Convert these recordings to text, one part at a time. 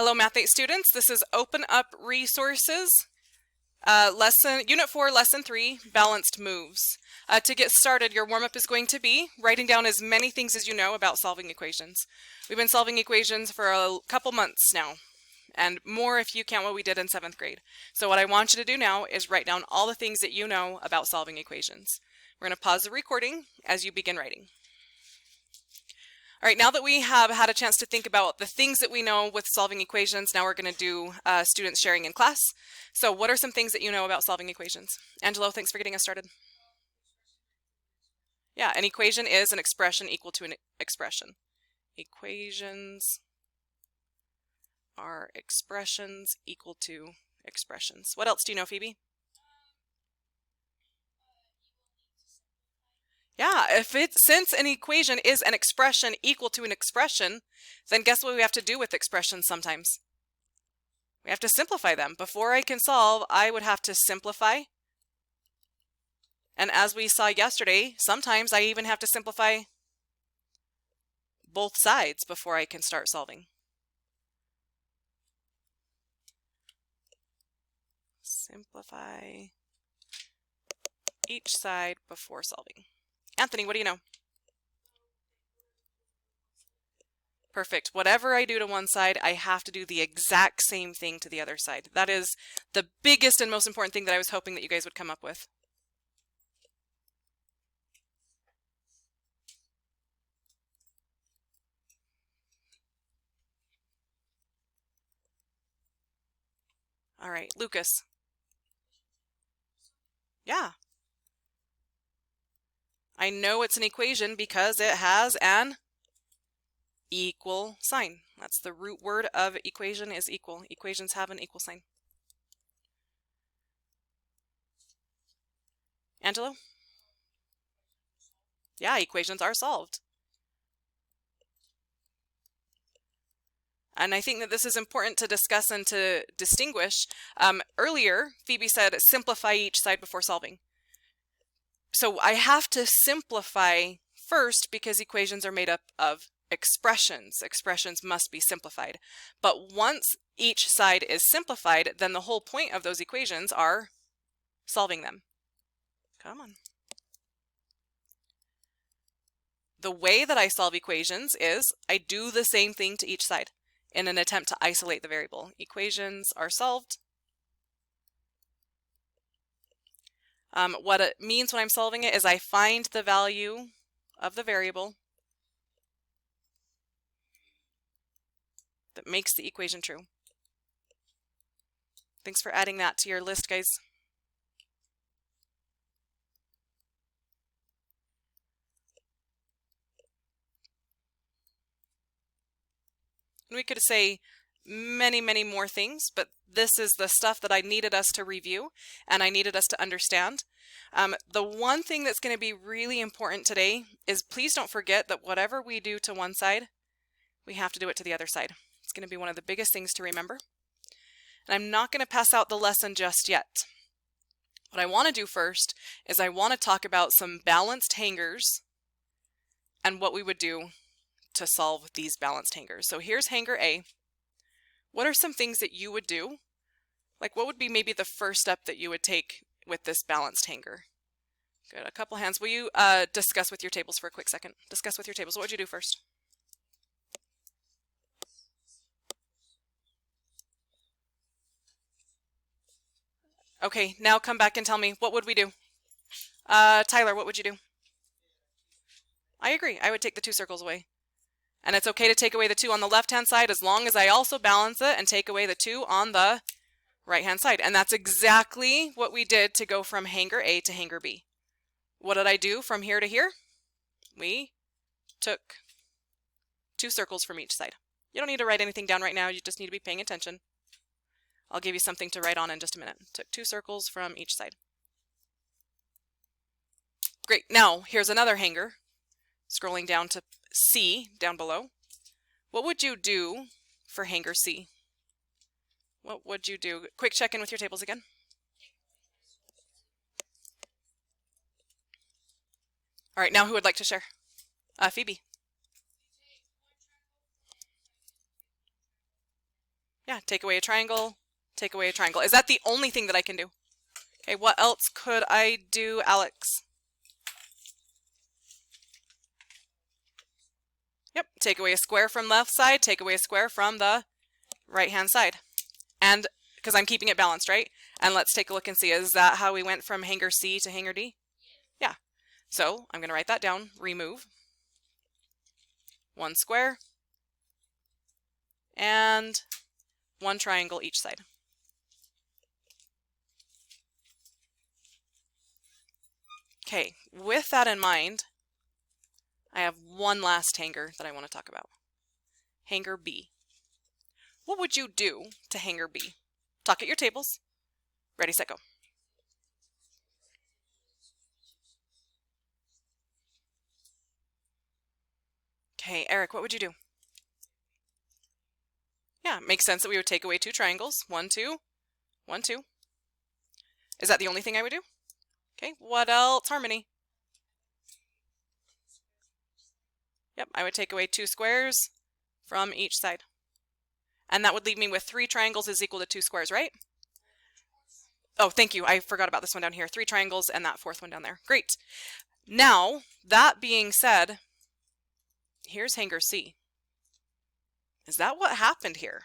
Hello Math 8 students, this is Open Up Resources, Unit 4, Lesson 3, Balanced Moves. To get started, your warm-up is going to be writing down as many things as you know about solving equations. We've been solving equations for a couple months now, and more if you count what we did in 7th grade. So what I want you to do now is write down all the things that you know about solving equations. We're going to pause the recording as you begin writing. All right, now that we have had a chance to think about the things that we know with solving equations, now we're going to do students sharing in class. So what are some things that you know about solving equations? Angelo, thanks for getting us started. Yeah, an equation is an expression equal to an expression. Equations are expressions equal to expressions. What else do you know, Phoebe? Yeah, since an equation is an expression equal to an expression, then guess what we have to do with expressions sometimes? We have to simplify them. Before I can solve, I would have to simplify. And as we saw yesterday, sometimes I even have to simplify both sides before I can start solving. Simplify each side before solving. Anthony, what do you know? Perfect. Whatever I do to one side, I have to do the exact same thing to the other side. That is the biggest and most important thing that I was hoping that you guys would come up with. All right, Lucas. Yeah. I know it's an equation because it has an equal sign. That's the root word of equation is equal. Equations have an equal sign. Angelo? Yeah, equations are solved. And I think that this is important to discuss and to distinguish. Earlier, Phoebe said simplify each side before solving. So I have to simplify first because equations are made up of expressions. Expressions must be simplified. But once each side is simplified, then the whole point of those equations are solving them. Come on. The way that I solve equations is I do the same thing to each side in an attempt to isolate the variable. Equations are solved. What it means when I'm solving it is I find the value of the variable that makes the equation true. Thanks for adding that to your list, guys. And we could say many, many more things, but this is the stuff that I needed us to review and I needed us to understand. The one thing that's going to be really important today is please don't forget that whatever we do to one side, we have to do it to the other side. It's going to be one of the biggest things to remember. And I'm not going to pass out the lesson just yet. What I want to do first is I want to talk about some balanced hangers and what we would do to solve these balanced hangers. So here's hanger A. What are some things that you would do? Like what would be maybe the first step that you would take with this balanced hanger? Good, a couple hands. Will you discuss with your tables for a quick second? Discuss with your tables. What would you do first? Okay, now come back and tell me, what would we do? Tyler, what would you do? I agree. I would take the 2 circles away. And it's okay to take away the 2 on the left-hand side as long as I also balance it and take away the 2 on the right-hand side. And that's exactly what we did to go from hanger A to hanger B. What did I do from here to here? We took 2 circles from each side. You don't need to write anything down right now. You just need to be paying attention. I'll give you something to write on in just a minute. Took 2 circles from each side. Great. Now, here's another hanger. Scrolling down to C, down below. What would you do for hanger C? What would you do? Quick check-in with your tables again. All right, now who would like to share? Phoebe. Yeah, take away a triangle, take away a triangle. Is that the only thing that I can do? Okay, what else could I do, Alex? Yep, take away a square from left side, take away a square from the right-hand side. And because I'm keeping it balanced, right? And let's take a look and see, is that how we went from hanger C to hanger D? Yeah. So I'm going to write that down, remove one square and one triangle each side. Okay, with that in mind, I have one last hanger that I want to talk about. Hanger B. What would you do to hanger B? Talk at your tables. Ready, set, go. Okay, Eric, what would you do? Yeah, it makes sense that we would take away two triangles. 1, 2, 1, 2. Is that the only thing I would do? Okay, what else? Harmony. Yep, I would take away two squares from each side. And that would leave me with 3 triangles is equal to 2 squares, right? Oh, thank you. I forgot about this one down here. 3 triangles and that 4th one down there. Great. Now, that being said, here's hanger C. Is that what happened here?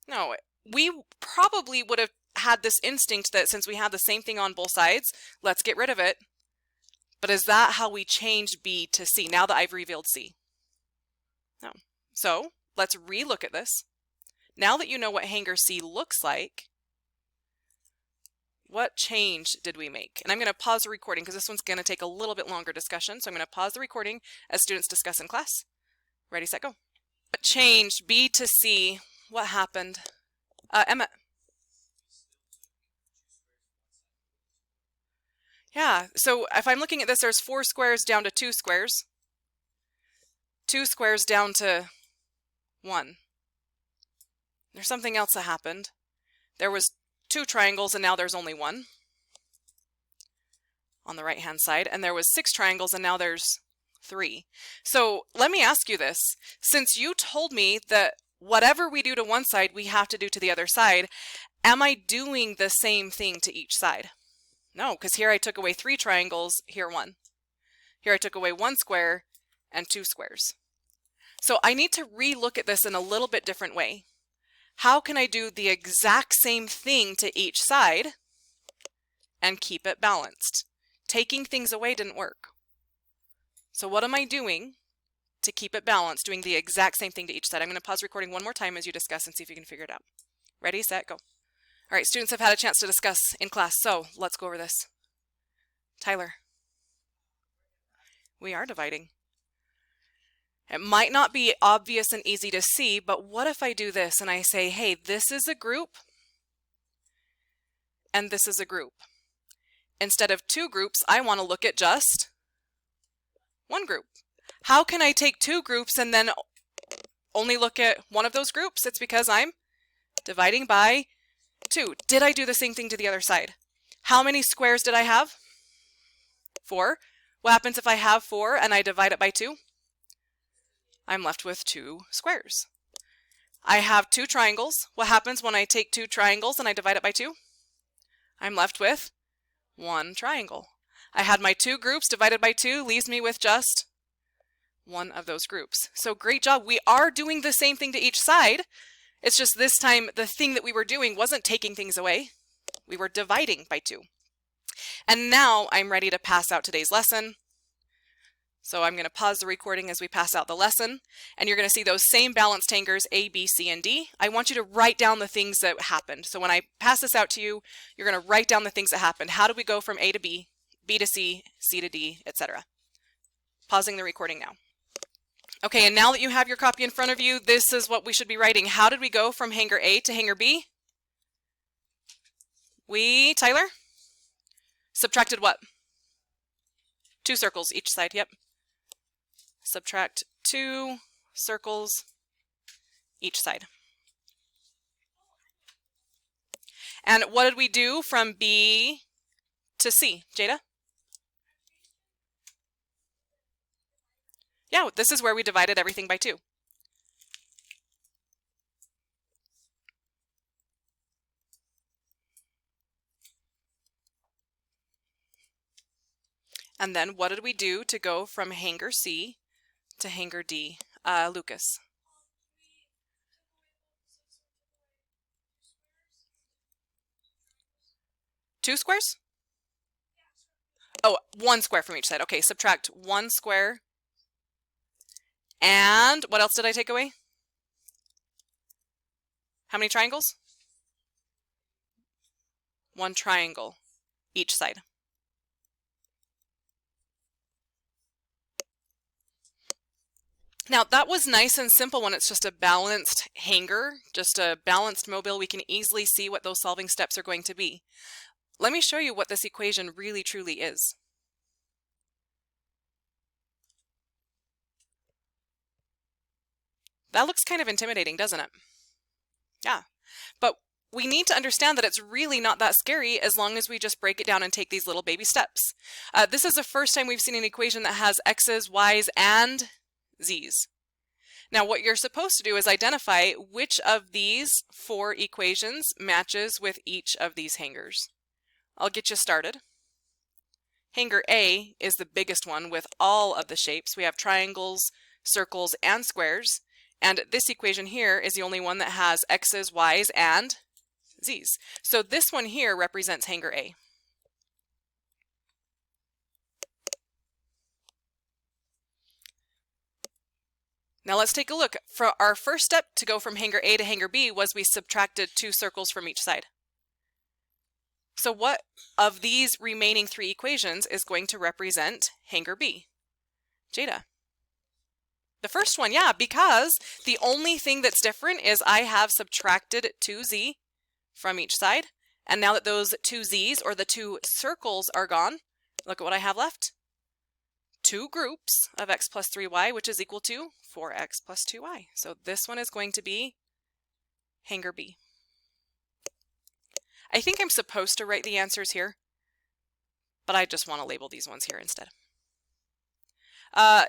No, we probably would have had this instinct that since we had the same thing on both sides, let's get rid of it. But is that how we changed B to C now that I've revealed C? No. So let's re-look at this. Now that you know what hanger C looks like, what change did we make? And I'm going to pause the recording because this one's going to take a little bit longer discussion. So I'm going to pause the recording as students discuss in class. Ready, set, go. What changed B to C? What happened? Emma. Yeah, so if I'm looking at this, there's 4 squares down to 2 squares. 2 squares down to 1. There's something else that happened. There was 2 triangles and now there's only 1 on the right-hand side. And there was 6 triangles and now there's 3. So let me ask you this. Since you told me that whatever we do to one side, we have to do to the other side, am I doing the same thing to each side? No, because here I took away 3 triangles, here 1. Here I took away 1 square and 2 squares. So I need to re-look at this in a little bit different way. How can I do the exact same thing to each side and keep it balanced? Taking things away didn't work. So what am I doing to keep it balanced, doing the exact same thing to each side? I'm going to pause recording one more time as you discuss and see if you can figure it out. Ready, set, go. All right, students have had a chance to discuss in class, so let's go over this. Tyler. We are dividing. It might not be obvious and easy to see, but what if I do this and I say, hey, this is a group and this is a group. Instead of 2 groups, I want to look at just 1 group. How can I take 2 groups and then only look at one of those groups? It's because I'm dividing by 2. Did I do the same thing to the other side? How many squares did I have? 4. What happens if I have 4 and I divide it by 2? I'm left with 2 squares. I have 2 triangles. What happens when I take 2 triangles and I divide it by 2? I'm left with 1 triangle. I had my 2 groups divided by 2 leaves me with just 1 of those groups. So great job. We are doing the same thing to each side. It's just this time the thing that we were doing wasn't taking things away. We were dividing by 2. And now I'm ready to pass out today's lesson. So I'm going to pause the recording as we pass out the lesson, and you're going to see those same balanced hangers A, B, C, and D. I want you to write down the things that happened. So when I pass this out to you, you're going to write down the things that happened. How did we go from A to B, B to C, C to D, etc.? Pausing the recording now. Okay, and now that you have your copy in front of you, this is what we should be writing. How did we go from hanger A to hanger B? We, Tyler, subtracted what? 2 circles each side, yep. Subtract 2 circles each side. And what did we do from B to C, Jada? Yeah, this is where we divided everything by 2. And then what did we do to go from hanger C to hanger D? Lucas. Two squares? Oh, one square from each side. Okay, subtract one square. And what else did I take away? How many triangles? One triangle each side. Now that was nice and simple when it's just a balanced hanger, just a balanced mobile. We can easily see what those solving steps are going to be. Let me show you what this equation really truly is. That looks kind of intimidating, doesn't it? Yeah, but we need to understand that it's really not that scary as long as we just break it down and take these little baby steps. This is the first time we've seen an equation that has x's, y's, and z's. Now what you're supposed to do is identify which of these four equations matches with each of these hangers. I'll get you started. Hanger A is the biggest one with all of the shapes. We have triangles, circles, and squares. And this equation here is the only one that has x's, y's, and z's. So this one here represents hanger A. Now let's take a look. For our first step to go from hanger A to hanger B was we subtracted two circles from each side. So what of these remaining three equations is going to represent hanger B? Jada. The first one, yeah, because the only thing that's different is I have subtracted 2z from each side. And now that those two z's, or the two circles, are gone, look at what I have left. Two groups of x plus 3y, which is equal to 4x plus 2y. So this one is going to be hanger B. I think I'm supposed to write the answers here, but I just want to label these ones here instead.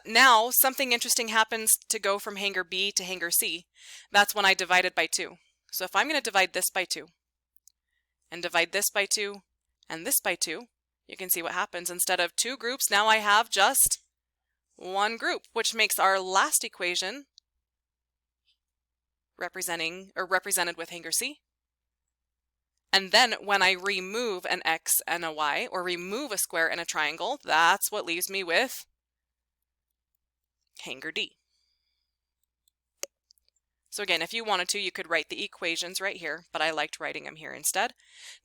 Now, something interesting happens to go from hanger B to hanger C. That's when I divide it by 2. So if I'm going to divide this by 2, and divide this by 2, and this by 2, you can see what happens. Instead of two groups, now I have just one group, which makes our last equation represented with hanger C. And then when I remove an x and a y, or remove a square and a triangle, that's what leaves me with hanger D. So again, if you wanted to, you could write the equations right here, but I liked writing them here instead.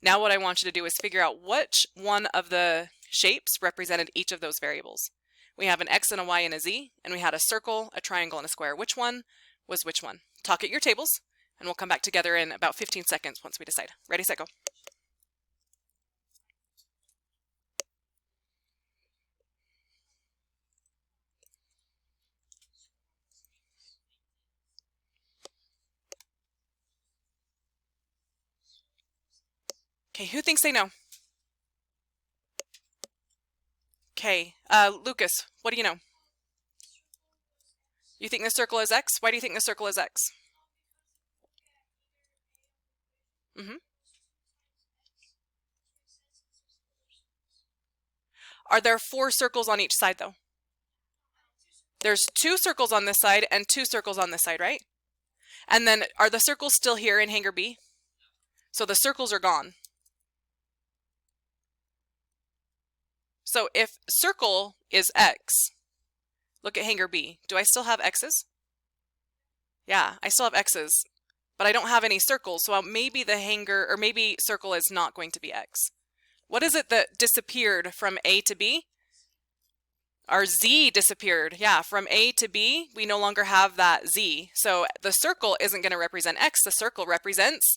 Now what I want you to do is figure out which one of the shapes represented each of those variables. We have an x and a y and a z, and we had a circle, a triangle, and a square. Which one was which one? Talk at your tables, and we'll come back together in about 15 seconds once we decide. Ready, set, go. Okay, who thinks they know? Okay, Lucas, what do you know? You think the circle is x? Why do you think the circle is x? Are there 4 circles on each side though? There's 2 circles on this side and 2 circles on this side, right? And then are the circles still here in hanger B? So the circles are gone. So if circle is x, look at hanger B. Do I still have x's? Yeah, I still have x's, but I don't have any circles, so maybe the hanger, or maybe circle is not going to be x. What is it that disappeared from A to B? Our z disappeared. Yeah, from A to B, we no longer have that z. So the circle isn't going to represent x, the circle represents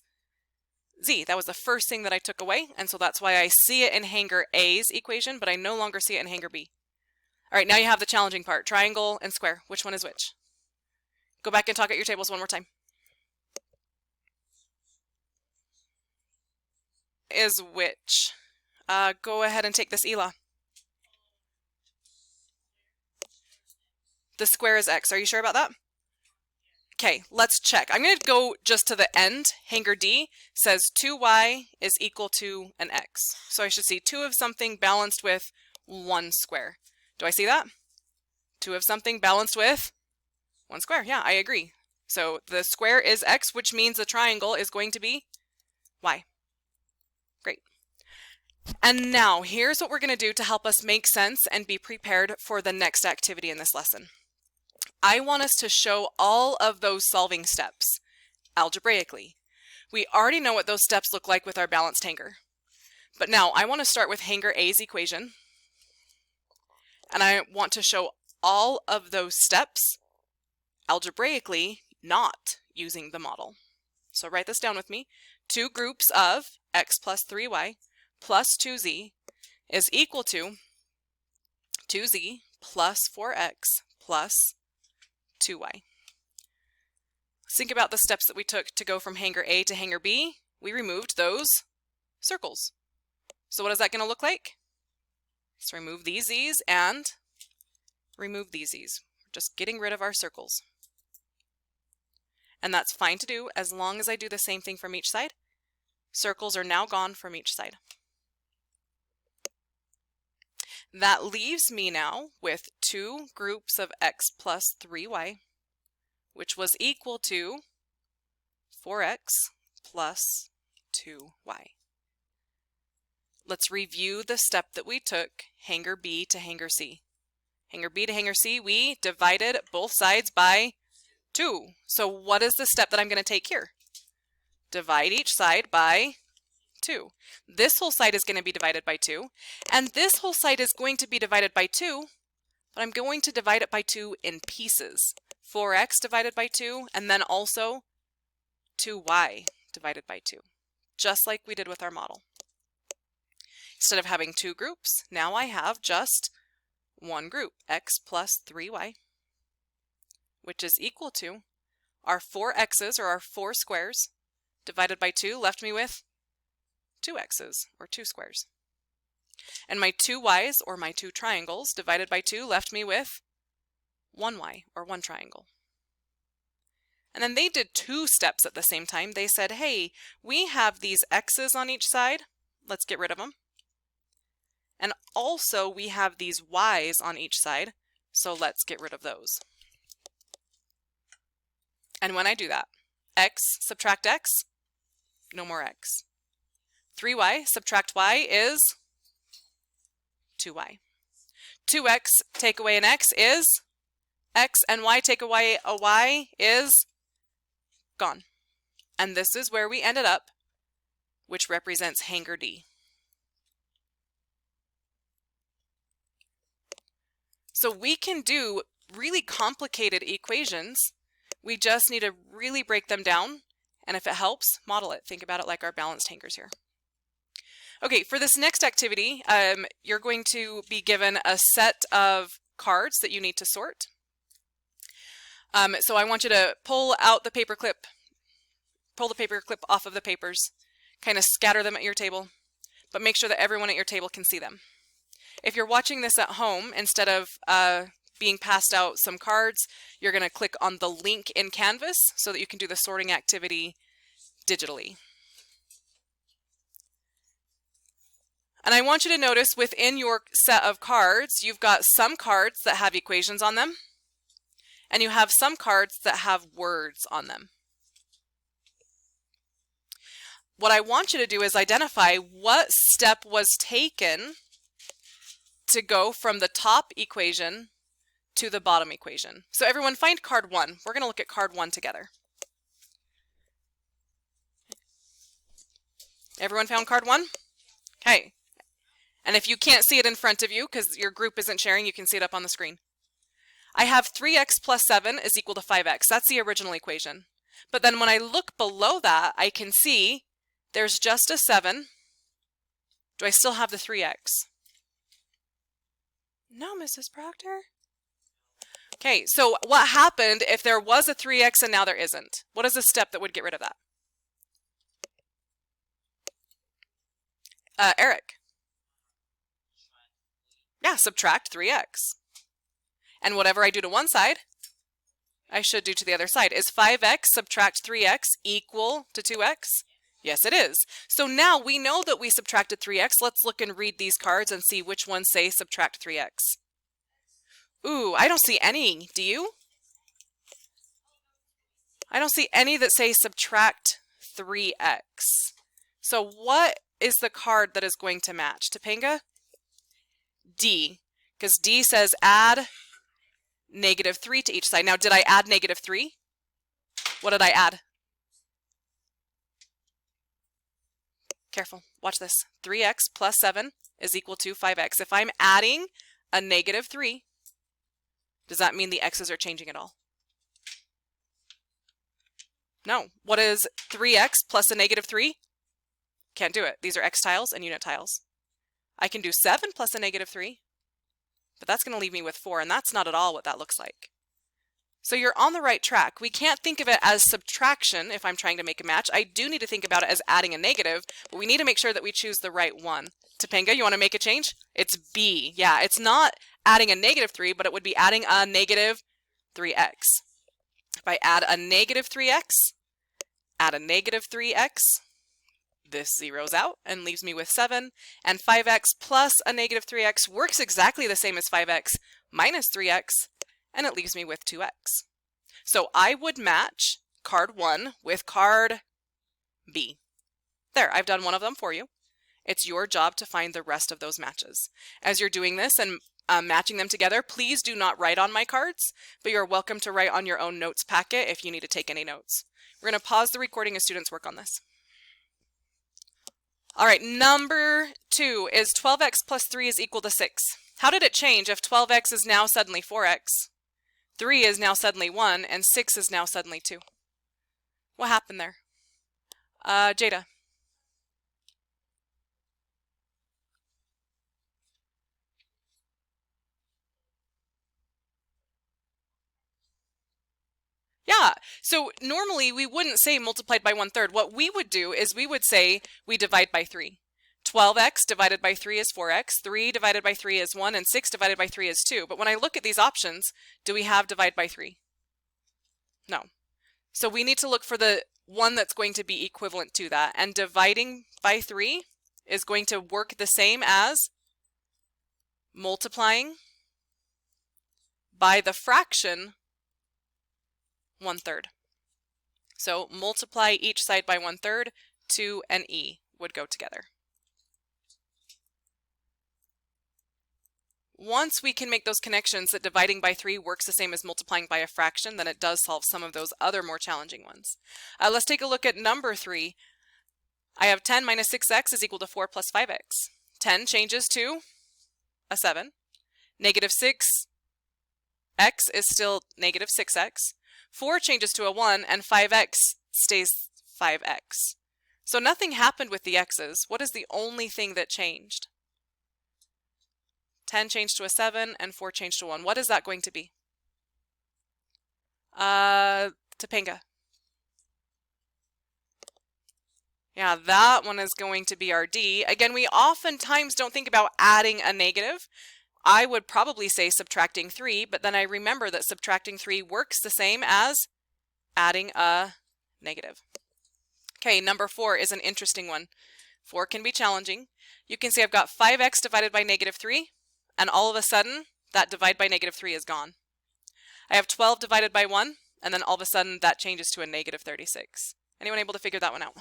z. That was the first thing that I took away, and so that's why I see it in hanger A's equation, but I no longer see it in hanger B. All right, now you have the challenging part, triangle and square. Which one is which? Go back and talk at your tables one more time. Is which? Go ahead and take this, Ela. The square is x. Are you sure about that? Okay, let's check. I'm going to go just to the end. Hanger D says 2y is equal to an x. So I should see 2 of something balanced with 1 square. Do I see that? 2 of something balanced with 1 square. Yeah, I agree. So the square is x, which means the triangle is going to be y. Great. And now here's what we're going to do to help us make sense and be prepared for the next activity in this lesson. I want us to show all of those solving steps algebraically. We already know what those steps look like with our balanced hanger. But now I want to start with hanger A's equation. And I want to show all of those steps algebraically, not using the model. So write this down with me. 2 groups of x plus 3y plus 2z is equal to 2z plus 4x plus 2y. Let's think about the steps that we took to go from hanger A to hanger B. We removed those circles. So what is that going to look like? Let's remove these z's and remove these z's. We're just getting rid of our circles. And that's fine to do as long as I do the same thing from each side. Circles are now gone from each side. That leaves me now with 2 groups of x plus 3y, which was equal to 4x plus 2y. Let's review the step that we took, hanger B to hanger C. Hanger B to hanger C, we divided both sides by 2. So what is the step that I'm going to take here? Divide each side by 2. This whole side is going to be divided by 2, and this whole side is going to be divided by 2, but I'm going to divide it by 2 in pieces. 4x divided by 2, and then also 2y divided by 2, just like we did with our model. Instead of having 2 groups, now I have just 1 group, x plus 3y, which is equal to our 4 x's, or our 4 squares, divided by 2, left me with 2 x's, or 2 squares. And my 2 y's, or my 2 triangles, divided by 2, left me with 1 y, or 1 triangle. And then they did 2 steps at the same time. They said, hey, we have these x's on each side. Let's get rid of them. And also we have these y's on each side, so let's get rid of those. And when I do that, x subtract x, no more x. 3y subtract y is 2y. 2x take away an x is x, and y take away a y is gone. And this is where we ended up, which represents hanger D. So we can do really complicated equations. We just need to really break them down, and if it helps, model it. Think about it like our balanced hangers here. Okay, for this next activity, you're going to be given a set of cards that you need to sort. So I want you to pull the paper clip off of the papers, kind of scatter them at your table, but make sure that everyone at your table can see them. If you're watching this at home, instead of being passed out some cards, you're going to click on the link in Canvas so that you can do the sorting activity digitally. And I want you to notice within your set of cards, you've got some cards that have equations on them, and you have some cards that have words on them. What I want you to do is identify what step was taken to go from the top equation to the bottom equation. So everyone find card 1. We're going to look at card 1 together. Everyone found card 1? Okay. And if you can't see it in front of you because your group isn't sharing, you can see it up on the screen. I have 3x plus 7 is equal to 5x. That's the original equation. But then when I look below that, I can see there's just a 7. Do I still have the 3x? No, Mrs. Proctor. Okay, so what happened if there was a 3x and now there isn't? What is the step that would get rid of that? Eric. Yeah, subtract 3x. And whatever I do to one side, I should do to the other side. Is 5x subtract 3x equal to 2x? Yes, it is. So now we know that we subtracted 3x. Let's look and read these cards and see which ones say subtract 3x. Ooh, I don't see any. Do you? I don't see any that say subtract 3x. So what is the card that is going to match? Topanga? D, because D says add -3 to each side. Now, did I add -3? What did I add? Careful, watch this. 3x plus 7 is equal to 5x. If I'm adding a -3, does that mean the x's are changing at all? No. What is 3x plus a -3? Can't do it. These are x tiles and unit tiles. I can do 7 plus a -3, but that's going to leave me with 4, and that's not at all what that looks like. So you're on the right track. We can't think of it as subtraction if I'm trying to make a match. I do need to think about it as adding a negative, but we need to make sure that we choose the right one. Topanga, you want to make a change? It's B. Yeah, it's not adding a -3, but it would be adding a -3x. If I add a -3x, add a -3x, this zeroes out and leaves me with 7, and 5x plus a -3x works exactly the same as 5x minus 3x, and it leaves me with 2x. So I would match card 1 with card B. There, I've done one of them for you. It's your job to find the rest of those matches. As you're doing this and matching them together, please do not write on my cards, but you're welcome to write on your own notes packet if you need to take any notes. We're going to pause the recording as students work on this. All right, number 2 is 12x plus 3 is equal to 6. How did it change if 12x is now suddenly 4x, 3 is now suddenly 1, and 6 is now suddenly 2? What happened there? Jada. Yeah, so normally we wouldn't say multiplied by 1/3. What we would do is we would say we divide by 3. 12x divided by 3 is 4x, 3 divided by 3 is 1, and 6 divided by 3 is 2. But when I look at these options, do we have divide by 3? No. So we need to look for the one that's going to be equivalent to that. And dividing by 3 is going to work the same as multiplying by the fraction 1/3. So multiply each side by 1/3, 2 and e would go together. Once we can make those connections that dividing by 3 works the same as multiplying by a fraction, then it does solve some of those other more challenging ones. Let's take a look at number 3. I have 10 minus 6x is equal to 4 plus 5x. 10 changes to a 7. -6x is still -6x. 4 changes to a 1, and 5x stays 5x. So nothing happened with the x's. What is the only thing that changed? 10 changed to a 7, and 4 changed to 1. What is that going to be? Topanga. Yeah, that one is going to be our D. Again, we oftentimes don't think about adding a negative. I would probably say subtracting 3, but then I remember that subtracting 3 works the same as adding a negative. Okay, number 4 is an interesting one. 4 can be challenging. You can see I've got 5x divided by -3, and all of a sudden, that divide by -3 is gone. I have 12 divided by 1, and then all of a sudden, that changes to a -36. Anyone able to figure that one out?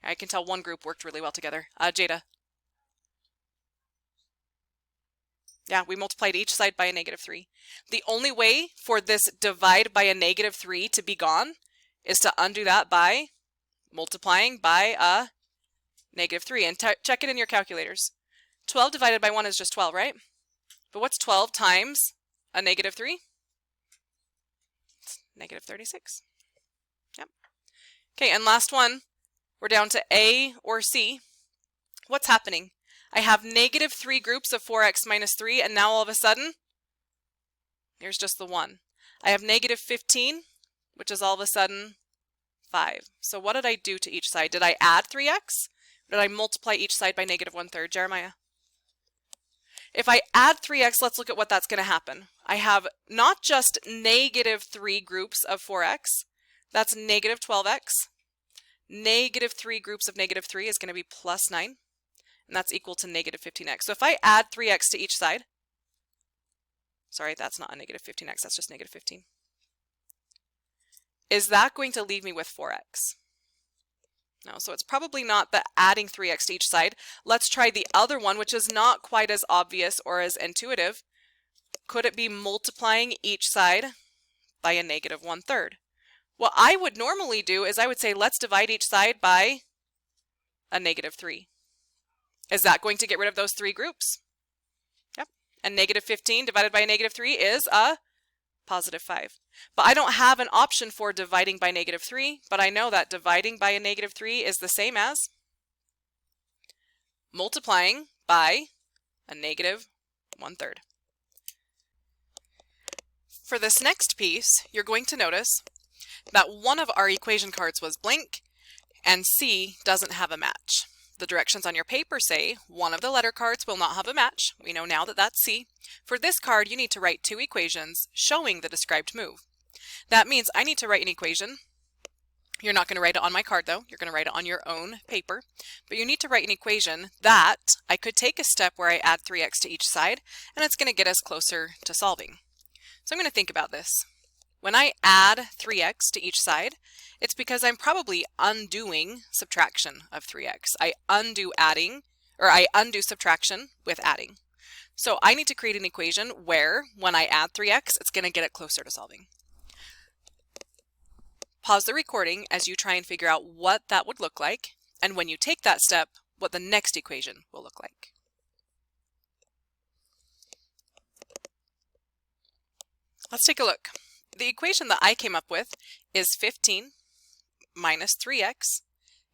I can tell one group worked really well together. Jada. Yeah, we multiplied each side by a -3. The only way for this divide by a -3 to be gone is to undo that by multiplying by a -3. And check it in your calculators. 12 divided by 1 is just 12, right? But what's 12 times a -3? It's -36. Yep. Okay, and last one. We're down to A or C. What's happening? I have -3 groups of 4x minus 3, and now all of a sudden, here's just the 1. I have -15, which is all of a sudden 5. So what did I do to each side? Did I add 3x? Or did I multiply each side by -1/3? Jeremiah? If I add 3x, let's look at what that's going to happen. I have not just -3 groups of 4x. That's -12x, negative 3 groups of negative 3 is going to be plus 9, and that's equal to negative 15x. So if I add 3x to each side, sorry, that's not a negative 15x, that's just negative 15. Is that going to leave me with 4x? No, so it's probably not the adding 3x to each side. Let's try the other one, which is not quite as obvious or as intuitive. Could it be multiplying each side by a negative 1/3? What I would normally do is I would say, let's divide each side by a negative 3. Is that going to get rid of those 3 groups? Yep. And negative 15 divided by a negative 3 is a positive 5. But I don't have an option for dividing by negative 3, but I know that dividing by a negative 3 is the same as multiplying by a negative 1/3. For this next piece, you're going to notice that one of our equation cards was blank and C doesn't have a match. The directions on your paper say one of the letter cards will not have a match. We know now that that's C. For this card, you need to write 2 equations showing the described move. That means I need to write an equation. You're not going to write it on my card though. You're going to write it on your own paper. But you need to write an equation that I could take a step where I add 3x to each side, and it's going to get us closer to solving. So I'm going to think about this. When I add 3x to each side, it's because I'm probably undoing subtraction of 3x. I undo adding, or I undo subtraction with adding. So I need to create an equation where when I add 3x, it's going to get it closer to solving. Pause the recording as you try and figure out what that would look like, and when you take that step, what the next equation will look like. Let's take a look. The equation that I came up with is 15 minus 3x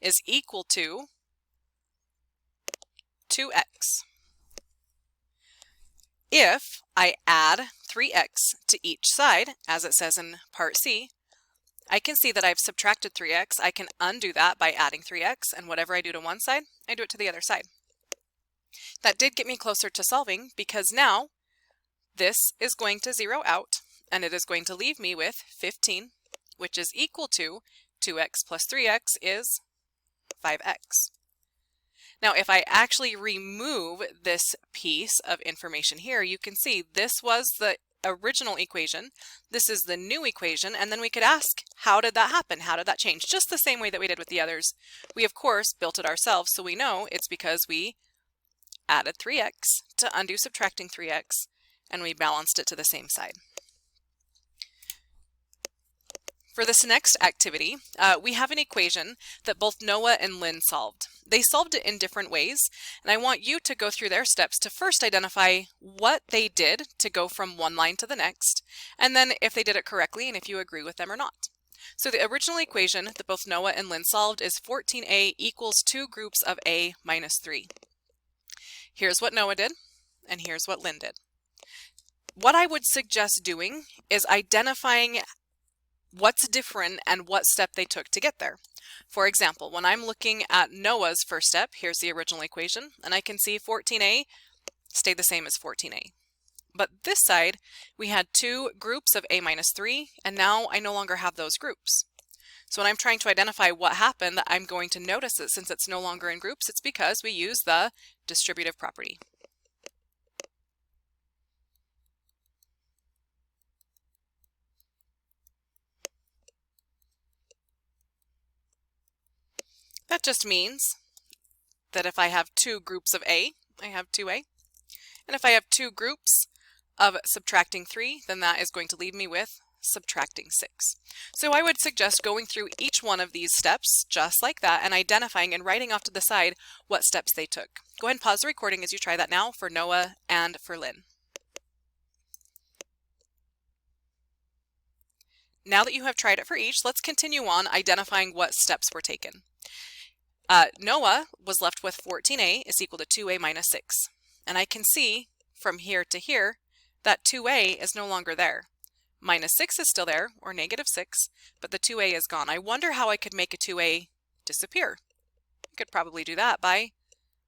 is equal to 2x. If I add 3x to each side, as it says in part C, I can see that I've subtracted 3x. I can undo that by adding 3x, and whatever I do to one side, I do it to the other side. That did get me closer to solving because now this is going to zero out, and it is going to leave me with 15, which is equal to 2x plus 3x is 5x. Now, if I actually remove this piece of information here, you can see this was the original equation, this is the new equation, and then we could ask, how did that happen? How did that change? Just the same way that we did with the others. We, of course, built it ourselves, so we know it's because we added 3x to undo subtracting 3x, and we balanced it to the same side. For this next activity, we have an equation that both Noah and Lynn solved. They solved it in different ways, and I want you to go through their steps to first identify what they did to go from one line to the next, and then if they did it correctly and if you agree with them or not. So the original equation that both Noah and Lynn solved is 14a equals 2 groups of a minus 3. Here's what Noah did, and here's what Lynn did. What I would suggest doing is identifying what's different and what step they took to get there. For example, when I'm looking at Noah's first step, here's the original equation, and I can see 14a stayed the same as 14a. But this side, we had 2 groups of a minus 3, and now I no longer have those groups. So when I'm trying to identify what happened, I'm going to notice that since it's no longer in groups, it's because we use the distributive property. That just means that if I have 2 groups of a, I have 2a. And if I have 2 groups of subtracting 3, then that is going to leave me with subtracting 6. So I would suggest going through each one of these steps just like that and identifying and writing off to the side what steps they took. Go ahead and pause the recording as you try that now for Noah and for Lynn. Now that you have tried it for each, let's continue on identifying what steps were taken. Noah was left with 14a is equal to 2a minus 6. And I can see from here to here that 2a is no longer there. Minus 6 is still there, or negative 6, but the 2a is gone. I wonder how I could make a 2a disappear. I could probably do that by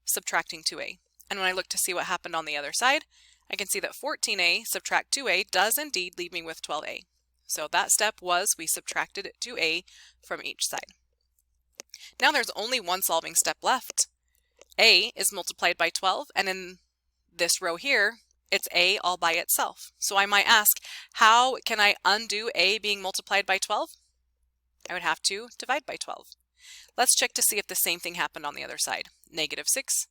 subtracting 2a. And when I look to see what happened on the other side, I can see that 14a subtract 2a does indeed leave me with 12a. So that step was we subtracted 2a from each side. Now there's only one solving step left. A is multiplied by 12, and in this row here, it's A all by itself. So I might ask, how can I undo A being multiplied by 12? I would have to divide by 12. Let's check to see if the same thing happened on the other side. Negative 6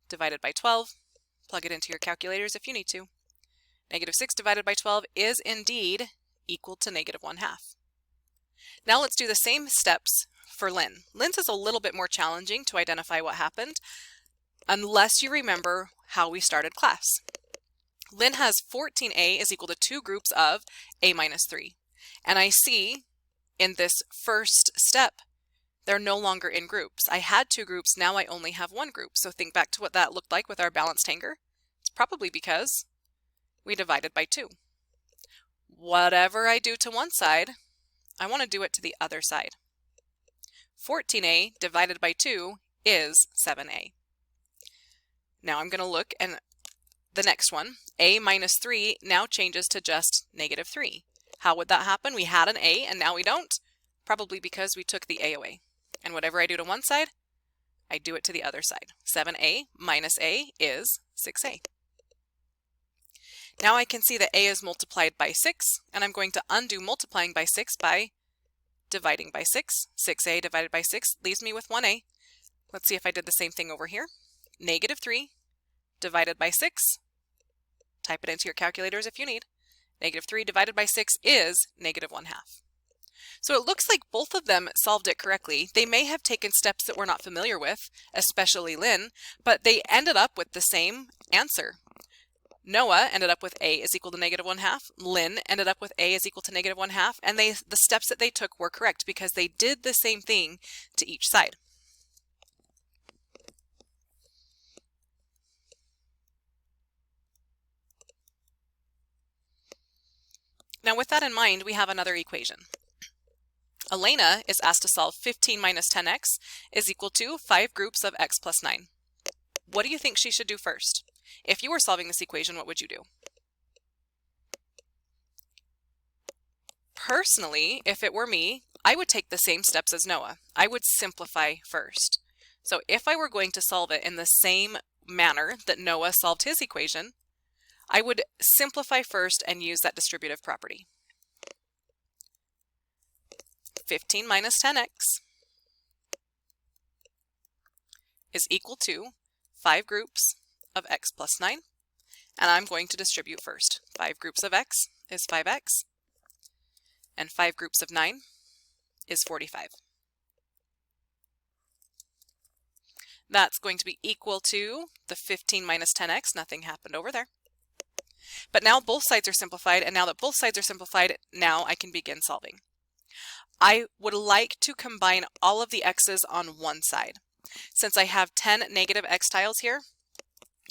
divided by 12. Plug it into your calculators if you need to. Negative 6 divided by 12 is indeed equal to negative 1/2. Now let's do the same steps for Lynn. Lynn's is a little bit more challenging to identify what happened unless you remember how we started class. Lynn has 14a is equal to 2 groups of a minus 3. And I see in this first step, they're no longer in groups. I had 2 groups, now I only have 1 group. So think back to what that looked like with our balanced hanger. It's probably because we divided by 2. Whatever I do to one side, I want to do it to the other side. 14a divided by 2 is 7a. Now I'm going to look, and the next one, a minus 3, now changes to just negative 3. How would that happen? We had an a and now we don't. Probably because we took the a away. And whatever I do to one side, I do it to the other side. 7a minus a is 6a. Now I can see that a is multiplied by 6, and I'm going to undo multiplying by 6 by dividing by 6. 6a divided by 6 leaves me with 1a. Let's see if I did the same thing over here. Negative 3 divided by 6. Type it into your calculators if you need. Negative 3 divided by 6 is negative 1/2. So it looks like both of them solved it correctly. They may have taken steps that we're not familiar with, especially Lynn, but they ended up with the same answer. Noah ended up with a is equal to negative 1/2. Lynn ended up with a is equal to negative 1/2, and the steps that they took were correct because they did the same thing to each side. Now with that in mind, we have another equation. Elena is asked to solve 15 minus 10x is equal to 5 groups of x plus 9. What do you think she should do first? If you were solving this equation, what would you do? Personally, if it were me, I would take the same steps as Noah. I would simplify first. So if I were going to solve it in the same manner that Noah solved his equation, I would simplify first and use that distributive property. 15 minus 10x is equal to 5 groups of x plus 9, and I'm going to distribute first. 5 groups of x is 5x, and 5 groups of 9 is 45. That's going to be equal to the 15 minus 10x. Nothing happened over there. But now both sides are simplified, and now that both sides are simplified, now I can begin solving. I would like to combine all of the x's on one side. Since I have 10 negative x tiles here,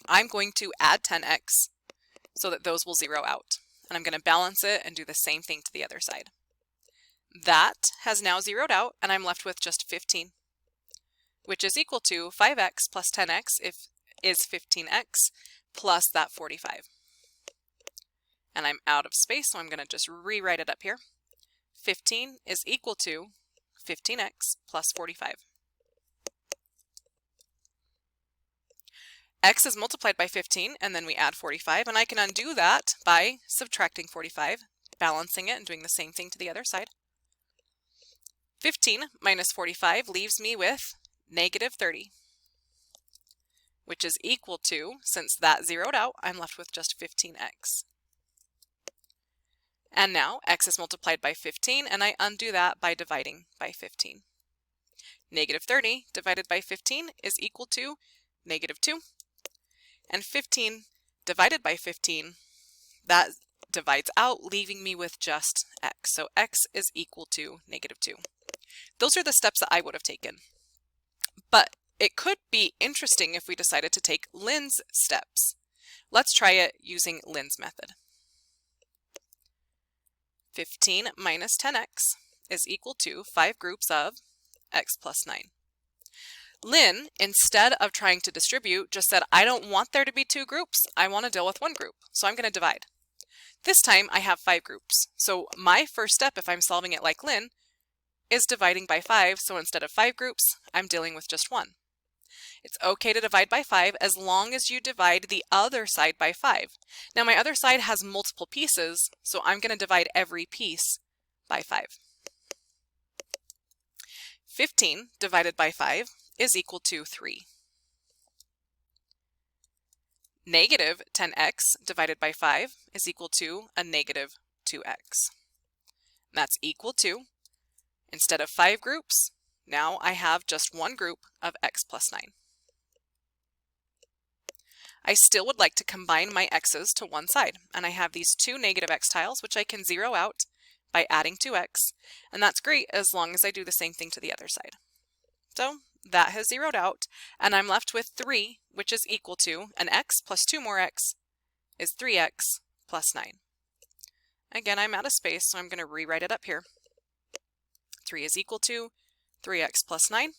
I'm going to add 10x so that those will zero out. And I'm going to balance it and do the same thing to the other side. That has now zeroed out, and I'm left with just 15, which is equal to 5x plus 10x is 15x plus that 45. And I'm out of space, so I'm going to just rewrite it up here. 15 is equal to 15x plus 45. X is multiplied by 15, and then we add 45, and I can undo that by subtracting 45, balancing it and doing the same thing to the other side. 15 minus 45 leaves me with negative 30, which is equal to, since that zeroed out, I'm left with just 15x. And now x is multiplied by 15, and I undo that by dividing by 15. Negative 30 divided by 15 is equal to negative 2. And 15 divided by 15, that divides out, leaving me with just x. So x is equal to negative 2. Those are the steps that I would have taken. But it could be interesting if we decided to take Lynn's steps. Let's try it using Lynn's method. 15 minus 10x is equal to 5 groups of x plus 9. Lynn, instead of trying to distribute, just said, I don't want there to be 2 groups. I want to deal with 1 group. So I'm going to divide. This time I have 5 groups. So my first step, if I'm solving it like Lynn, is dividing by 5, so instead of 5 groups, I'm dealing with just 1. It's okay to divide by 5 as long as you divide the other side by 5. Now my other side has multiple pieces, so I'm going to divide every piece by 5. 15 divided by 5 is equal to 3. Negative 10x divided by 5 is equal to a negative 2x. That's equal to, instead of 5 groups, now I have just one group of x plus 9. I still would like to combine my x's to one side, and I have these two negative x tiles, which I can zero out by adding 2x, and that's great as long as I do the same thing to the other side. So that has zeroed out, and I'm left with 3, which is equal to an x plus 2 more x is 3x plus 9. Again, I'm out of space, so I'm going to rewrite it up here. 3 is equal to 3x plus 9.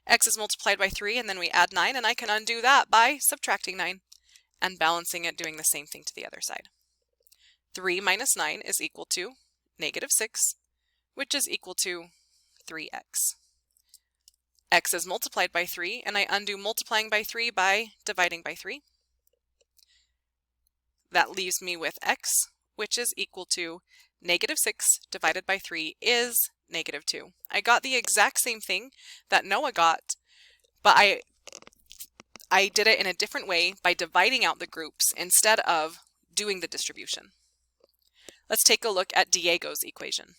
X is multiplied by 3, and then we add 9, and I can undo that by subtracting 9 and balancing it, doing the same thing to the other side. 3 minus 9 is equal to negative 6, which is equal to 3x. X is multiplied by 3, and I undo multiplying by 3 by dividing by 3. That leaves me with x, which is equal to negative 6 divided by 3 is negative 2. I got the exact same thing that Noah got, but I did it in a different way by dividing out the groups instead of doing the distribution. Let's take a look at Diego's equation.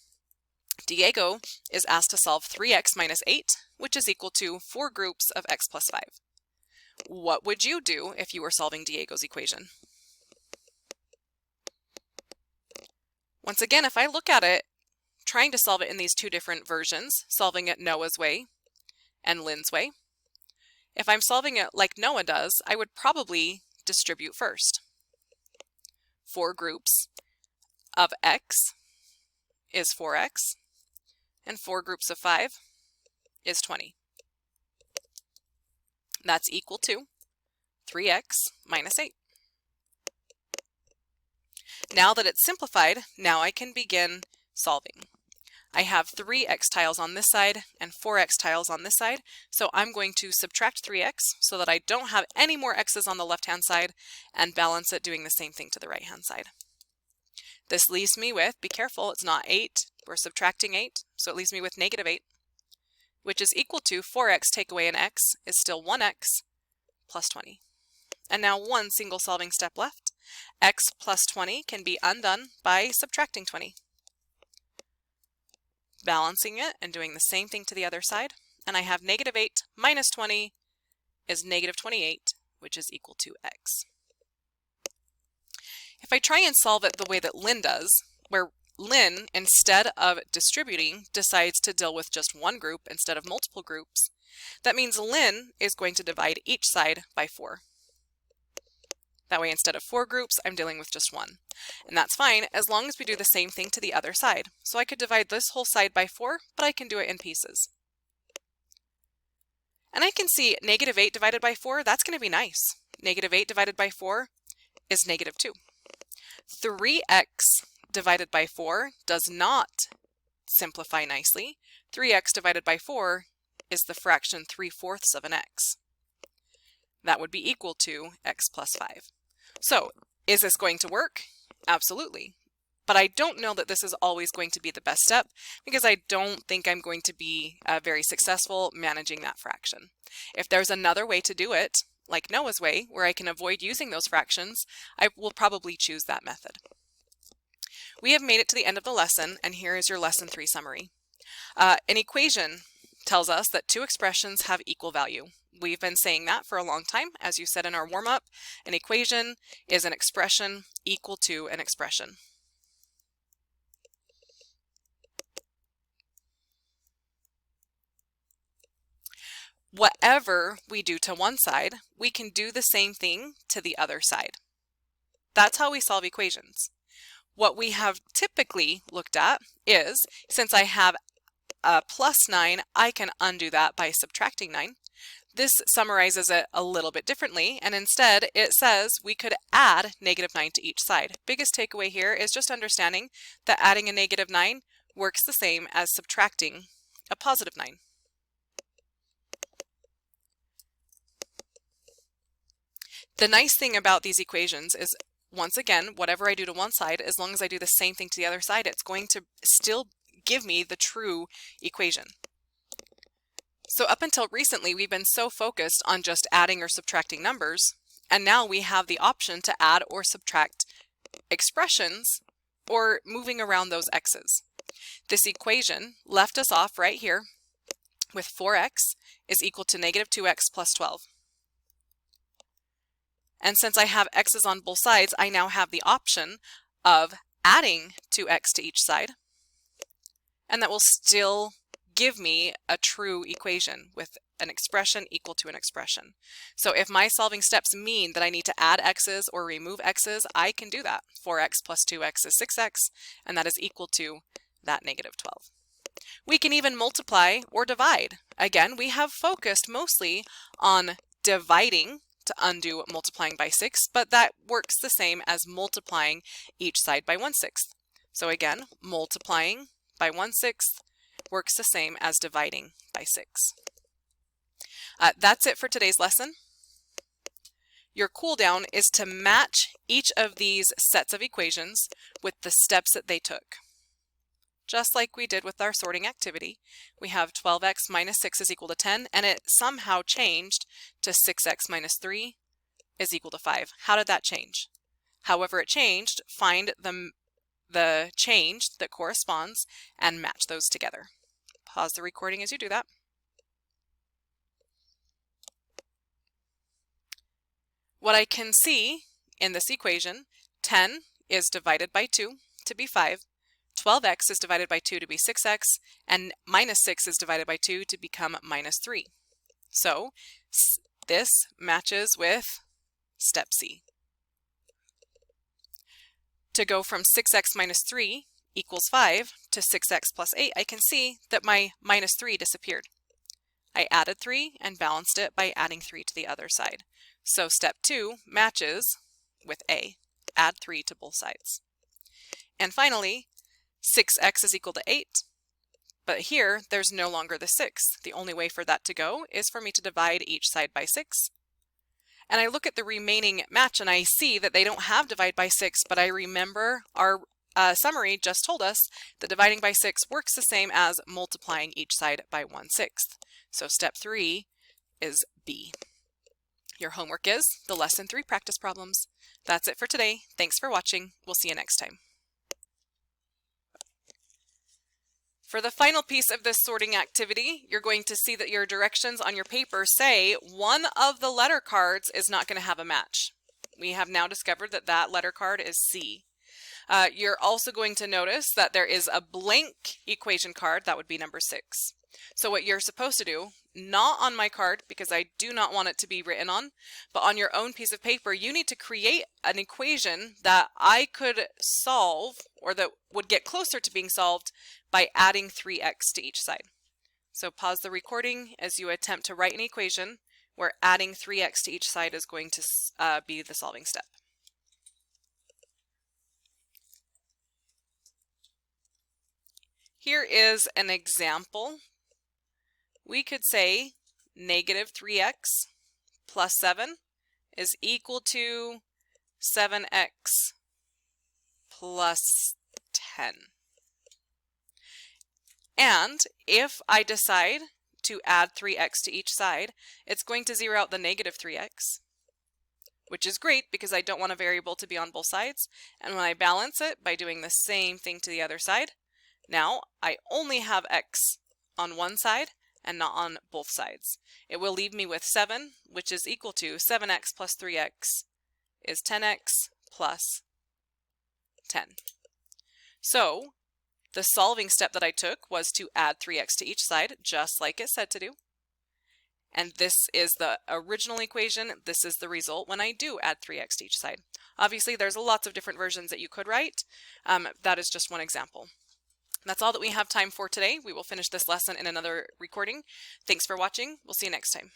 Diego is asked to solve 3x minus 8, which is equal to 4 groups of x plus 5. What would you do if you were solving Diego's equation? Once again, if I look at it, trying to solve it in these two different versions, solving it Noah's way and Lynn's way, if I'm solving it like Noah does, I would probably distribute first. 4 groups of x is 4x, and 4 groups of 5 is 20. That's equal to 3x minus 8. Now that it's simplified, now I can begin solving. I have 3 x tiles on this side and 4 x tiles on this side, so I'm going to subtract 3x so that I don't have any more x's on the left-hand side and balance it doing the same thing to the right-hand side. This leaves me with, be careful, it's not 8, we're subtracting 8, so it leaves me with negative 8, which is equal to 4x take away an x is still 1x plus 20. And now one single solving step left. X plus 20 can be undone by subtracting 20. Balancing it and doing the same thing to the other side, and I have negative 8 minus 20 is negative 28, which is equal to x. If I try and solve it the way that Lynn does, where Lynn, instead of distributing, decides to deal with just one group instead of multiple groups, that means Lynn is going to divide each side by 4. That way, instead of 4 groups, I'm dealing with just 1. And that's fine as long as we do the same thing to the other side. So I could divide this whole side by 4, but I can do it in pieces. And I can see negative 8 divided by 4, that's going to be nice. Negative 8 divided by 4 is negative 2. 3x divided by 4 does not simplify nicely. 3x divided by 4 is the fraction 3/4 of an x. That would be equal to x plus 5. So, is this going to work? Absolutely. But I don't know that this is always going to be the best step because I don't think I'm going to be very successful managing that fraction. If there's another way to do it, like Noah's way, where I can avoid using those fractions, I will probably choose that method. We have made it to the end of the lesson, and here is your lesson 3 summary. An equation tells us that 2 expressions have equal value. We've been saying that for a long time. As you said in our warm-up, an equation is an expression equal to an expression. Whatever we do to one side, we can do the same thing to the other side. That's how we solve equations. What we have typically looked at is, since I have a plus 9, I can undo that by subtracting 9. This summarizes it a little bit differently, and instead it says we could add negative 9 to each side. Biggest takeaway here is just understanding that adding a negative 9 works the same as subtracting a positive 9. The nice thing about these equations is, once again, whatever I do to one side, as long as I do the same thing to the other side, it's going to still give me the true equation. So up until recently, we've been so focused on just adding or subtracting numbers, and now we have the option to add or subtract expressions or moving around those x's. This equation left us off right here with 4x is equal to negative 2x plus 12. And since I have x's on both sides, I now have the option of adding 2x to each side, and that will still give me a true equation with an expression equal to an expression. So if my solving steps mean that I need to add x's or remove x's, I can do that. 4x plus 2x is 6x, and that is equal to that negative 12. We can even multiply or divide. Again, we have focused mostly on dividing to undo multiplying by 6, but that works the same as multiplying each side by 1/6. So again, multiplying by 1/6 works the same as dividing by 6. That's it for today's lesson. Your cool down is to match each of these sets of equations with the steps that they took. Just like we did with our sorting activity, we have 12x minus 6 is equal to 10, and it somehow changed to 6x minus 3 is equal to 5. How did that change? However it changed, find the change that corresponds and match those together. Pause the recording as you do that. What I can see in this equation, 10 is divided by 2 to be 5. 12x is divided by 2 to be 6x, and minus 6 is divided by 2 to become minus 3. So this matches with step C. To go from 6x minus 3 equals 5 to 6x plus 8, I can see that my minus 3 disappeared. I added 3 and balanced it by adding 3 to the other side. So step 2 matches with A. Add 3 to both sides. And finally, 6x is equal to 8, but here there's no longer the 6. The only way for that to go is for me to divide each side by 6. And I look at the remaining match and I see that they don't have divide by 6, but I remember our summary just told us that dividing by 6 works the same as multiplying each side by 1/6. So step 3 is B. Your homework is the lesson 3 practice problems. That's it for today. Thanks for watching. We'll see you next time. For the final piece of this sorting activity, you're going to see that your directions on your paper say one of the letter cards is not going to have a match. We have now discovered that that letter card is C. You're also going to notice that there is a blank equation card, that would be number 6. So what you're supposed to do, not on my card because I do not want it to be written on, but on your own piece of paper, you need to create an equation that I could solve, or that would get closer to being solved, by adding 3x to each side. So pause the recording as you attempt to write an equation where adding 3x to each side is going to be the solving step. Here is an example. We could say negative 3x plus 7 is equal to 7x plus 10. And if I decide to add 3x to each side, it's going to zero out the negative 3x, which is great because I don't want a variable to be on both sides. And when I balance it by doing the same thing to the other side, now I only have x on one side and not on both sides. It will leave me with 7, which is equal to 7x plus 3x is 10x plus 10. So the solving step that I took was to add 3x to each side, just like it said to do. And this is the original equation. This is the result when I do add 3x to each side. Obviously, there's lots of different versions that you could write. That is just one example. That's all that we have time for today. We will finish this lesson in another recording. Thanks for watching. We'll see you next time.